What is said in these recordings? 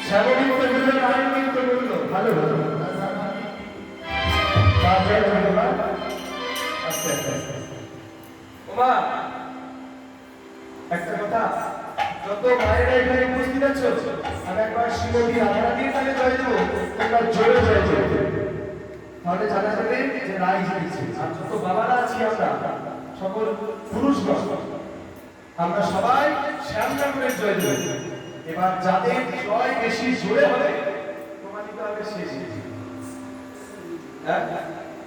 স্বাভাবিক তো বললো, আইনি তো বললো, ভালো ভালো। আস্তে আস্তে আস্তে ওমা, একটা কথা, যত মায়েরা এখানে উপস্থিত আছো, আমি একবার শ্রীমতী রাধারানীর কাছে জয় দেবো, তোমরা জোরে জয় দেবে, তাহলে জানা যাবে যে রায় জিতেছে। আর যত বাবারা আছি আমরা সকল পুরুষগণ, আমরা সবাই শ্যাম ঠাকুরের জয় দেব। এবার যাদের জয় বেশি জোরে হবে প্রমাণিত হবে শেষ। হ্যাঁ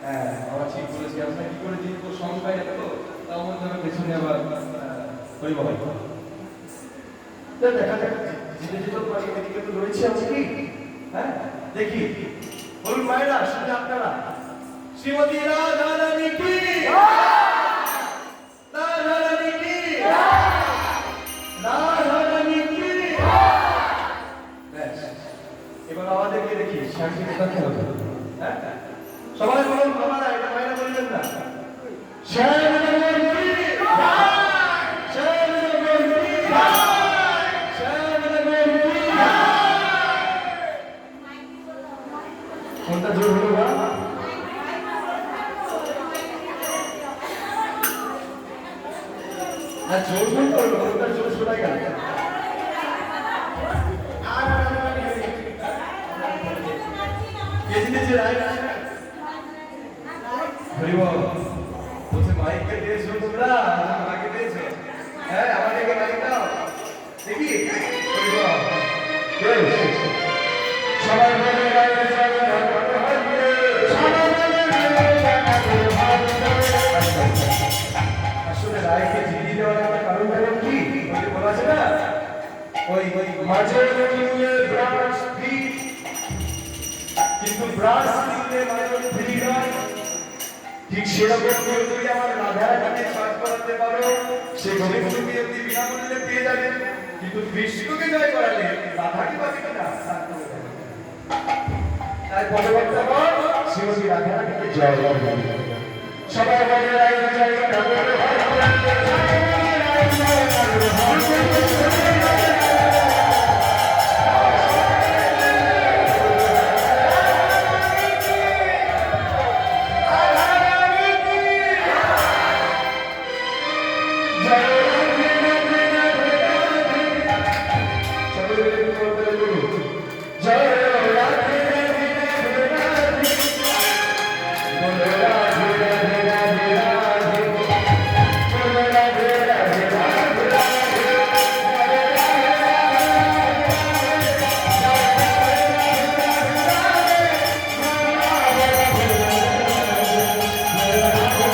হ্যাঁ, বাবা ঠিক বলেছি। আমরা কি করে জিতবো সংখ্যায় এত, তার মধ্যে আমি পেছনে আবার পরিবহন দেখা যাক জিতে জিতে পারি। এদিকে তো রয়েছে আছে কি, হ্যাঁ দেখি বলুন মায়েরা, শুনে আপনারা শ্রীমতী রাধারানী কি, রাধারানী কি, রাধারানী কি। এবার আমাদেরকে দেখি শান্তি কোথায় হবে। হ্যাঁ সবাই বলুন বাবারা, এটা মায়েরা বলবেন না। কোনটা জোর হলো না? জোর মন করলো, কোনটা জোর শোনা গেল? কে জিতেছে? বলছে মাইককে দিয়েছো তোমরা, আমাকে দিয়েছো। হ্যাঁ আমাদেরকে মাইক দাও দেখি। সবাই আসলে রায়কে জিতিয়ে দেওয়ার একটা কারণ কি বলা আছে না, ওই মাঝে ব্রাশ ফ্রি, কিন্তু ব্রাশ কিনলে মাঝে ফ্রি নয়। ঠিক সেরকম করে যদি আমার রাধারানীকে সাজ করাতে পারো, সে গরিবকে অতি বিনামূল্যে পেয়ে যাবে। কিন্তু বিষ্ণুকে জয় করালে রাধাকে পাবে কিনা, তাই পরবর্তী শ্রীমতী রাধারানীকে জয় করবে।